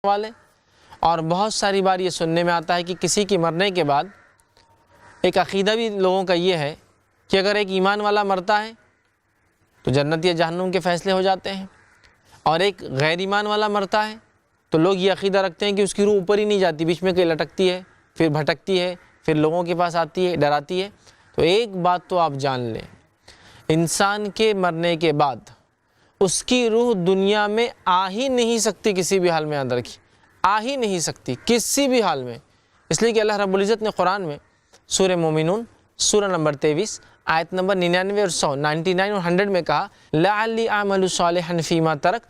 والے. اور بہت ساری بار یہ سننے میں آتا ہے کہ کسی کی مرنے کے بعد ایک عقیدہ بھی لوگوں کا یہ ہے کہ اگر ایک ایمان والا مرتا ہے تو جنت یا جہنم کے فیصلے ہو جاتے ہیں، اور ایک غیر ایمان والا مرتا ہے تو لوگ یہ عقیدہ رکھتے ہیں کہ اس کی روح اوپر ہی نہیں جاتی، بیچ میں کہیں لٹکتی ہے، پھر بھٹکتی ہے، پھر لوگوں کے پاس آتی ہے، ڈراتی ہے. تو ایک بات تو آپ جان لیں، انسان کے مرنے کے بعد اس کی روح دنیا میں آ ہی نہیں سکتی، کسی بھی حال میں. یاد رکھیے، آ ہی نہیں سکتی کسی بھی حال میں. اس لیے کہ اللہ رب العزت نے قرآن میں سورہ مومنون سورہ نمبر 23 آیت نمبر 99 اور 100 99 اور 100 میں کہا لعلی اعمل صالحا فیما ترک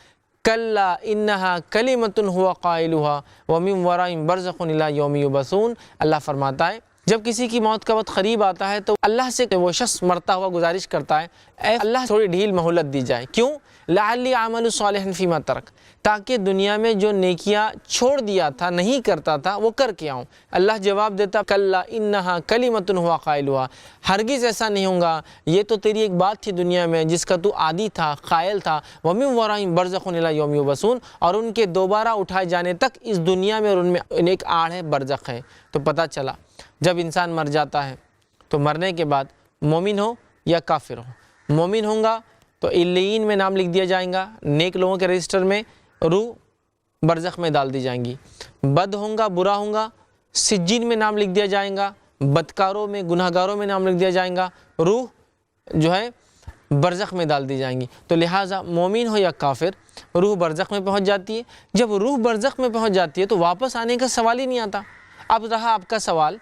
کلا انہا کلمۃ ہوا قائلہا ومن ورائہم برزخ الی یوم یبعثون. اللہ فرماتا ہے جب کسی کی موت کا وقت قریب آتا ہے تو اللہ سے وہ شخص مرتا ہوا گزارش کرتا ہے، اے اللہ تھوڑی ڈھیل مہلت دی جائے. کیوں؟ لعلی اعمل صالحا فیما ترک، تاکہ دنیا میں جو نیکیاں چھوڑ دیا تھا، نہیں کرتا تھا، وہ کر کے آؤں. اللہ جواب دیتا کلا انہا کلمۃ ہوا قائلہا، ہرگز ایسا نہیں ہوگا، یہ تو تیری ایک بات تھی دنیا میں جس کا تو عادی تھا، قائل تھا. ومن ورائہم برزخ الی یوم یبعثون، اور ان کے دوبارہ اٹھائے جانے تک اس دنیا میں اور ان میں ایک آڑ ہے، برزخ ہے. تو پتہ چلا جب انسان مر جاتا ہے تو مرنے کے بعد مومن ہو یا کافر ہو، مومن ہوں گا تو علیین میں نام لکھ دیا جائے گا، نیک لوگوں کے رجسٹر میں روح برزخ میں ڈال دی جائیں گی. بد ہوں گا، برا ہوں گا، سجین میں نام لکھ دیا جائے گا، بدکاروں میں، گناہ گاروں میں نام لکھ دیا جائے گا، روح جو ہے برزخ میں ڈال دی جائیں گی. تو لہٰذا مومن ہو یا کافر روح برزخ میں پہنچ جاتی ہے. جب روح برزخ میں پہنچ جاتی ہے تو واپس آنے کا سوال ہی نہیں آتا. اب رہا آپ کا سوال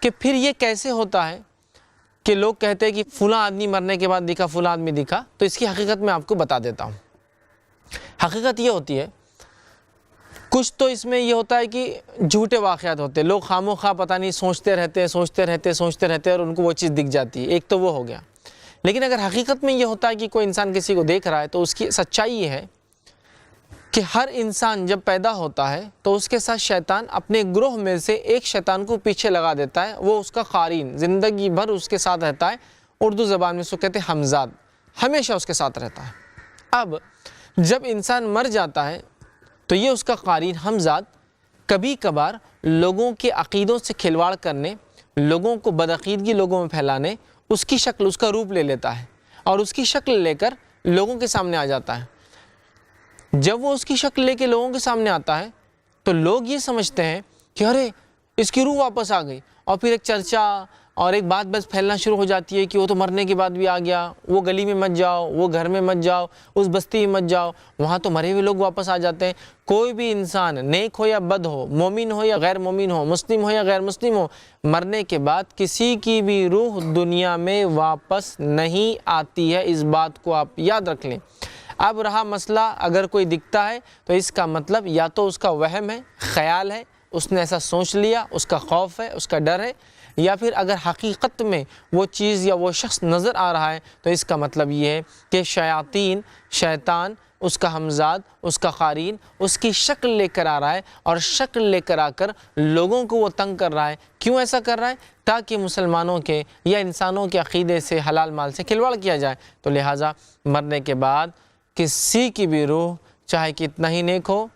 کہ پھر یہ کیسے ہوتا ہے کہ لوگ کہتے ہیں کہ فلاں آدمی مرنے کے بعد دکھا، فلاں آدمی دکھا. تو اس کی حقیقت میں آپ کو بتا دیتا ہوں. حقیقت یہ ہوتی ہے، کچھ تو اس میں یہ ہوتا ہے کہ جھوٹے واقعات ہوتے ہیں، لوگ خام و خواہ پتہ نہیں سوچتے رہتے اور ان کو وہ چیز دکھ جاتی ہے. ایک تو وہ ہو گیا. لیکن اگر حقیقت میں یہ ہوتا ہے کہ کوئی انسان کسی کو دیکھ رہا ہے تو اس کی سچائی یہ ہے کہ ہر انسان جب پیدا ہوتا ہے تو اس کے ساتھ شیطان اپنے گروہ میں سے ایک شیطان کو پیچھے لگا دیتا ہے، وہ اس کا قارین زندگی بھر اس کے ساتھ رہتا ہے. اردو زبان میں اس کو کہتے ہیں ہمزاد، ہمیشہ اس کے ساتھ رہتا ہے. اب جب انسان مر جاتا ہے تو یہ اس کا قارین ہمزاد کبھی کبھار لوگوں کے عقیدوں سے کھلواڑ کرنے، لوگوں کو بدعقیدگی لوگوں میں پھیلانے اس کی شکل، اس کا روپ لے لیتا ہے اور اس کی شکل لے کر لوگوں کے سامنے آ جاتا ہے. جب وہ اس کی شکل لے کے لوگوں کے سامنے آتا ہے تو لوگ یہ سمجھتے ہیں کہ ارے اس کی روح واپس آ گئی، اور پھر ایک چرچا اور ایک بات بس پھیلنا شروع ہو جاتی ہے کہ وہ تو مرنے کے بعد بھی آ گیا، وہ گلی میں مت جاؤ، وہ گھر میں مت جاؤ، اس بستی میں مت جاؤ، وہاں تو مرے ہوئے لوگ واپس آ جاتے ہیں. کوئی بھی انسان نیک ہو یا بد ہو، مومن ہو یا غیر مومن ہو، مسلم ہو یا غیر مسلم ہو، مرنے کے بعد کسی کی بھی روح دنیا میں واپس نہیں آتی ہے. اس بات کو آپ یاد رکھ لیں. اب رہا مسئلہ، اگر کوئی دکھتا ہے تو اس کا مطلب یا تو اس کا وہم ہے، خیال ہے، اس نے ایسا سوچ لیا، اس کا خوف ہے، اس کا ڈر ہے، یا پھر اگر حقیقت میں وہ چیز یا وہ شخص نظر آ رہا ہے تو اس کا مطلب یہ ہے کہ شیطان اس کا ہمزاد، اس کا قارین اس کی شکل لے کر آ رہا ہے، اور شکل لے کر آ کر لوگوں کو وہ تنگ کر رہا ہے. کیوں ایسا کر رہا ہے؟ تاکہ مسلمانوں کے یا انسانوں کے عقیدے سے، حلال مال سے کھلواڑ کیا جائے. تو لہٰذا مرنے کے بعد کسی کی بھی روح چاہے کتنا ہی نیک ہو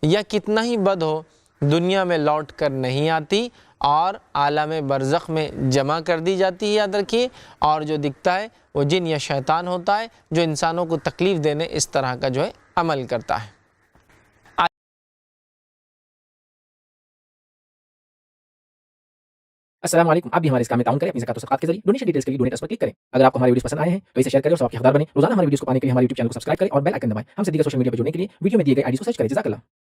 یا کتنا ہی بد ہو، دنیا میں لوٹ کر نہیں آتی اور عالم برزخ میں جمع کر دی جاتی ہے. یاد رکھیے. اور جو دکھتا ہے وہ جن یا شیطان ہوتا ہے جو انسانوں کو تکلیف دینے اس طرح کا جو ہے عمل کرتا ہے. السلام علیکم. آپ بھی ہمارے اس کام میں تعاون کریں اپنی زکات و صدقات کے ذریعے. ڈونیشن ڈیٹیلز کے لیے ڈونیٹ اس پر کلک کریں. اگر آپ کو ہمارے ویڈیوز پسند آئے ہیں تو اسے شیئر کریں اور ثواب کے حقدار بنیں. روزانہ ہمارے ویڈیوز کو پانے کے لیے ہمارے یوٹیوب چینل کو سبسکرائب کریں اور بیل آئکن دبائیں. ہم سے دیگر سوشل میڈیا پر جڑنے کے لیے ویڈیو میں دیے گئے آئی ڈی کو سرچ کریں. جزاک اللہ.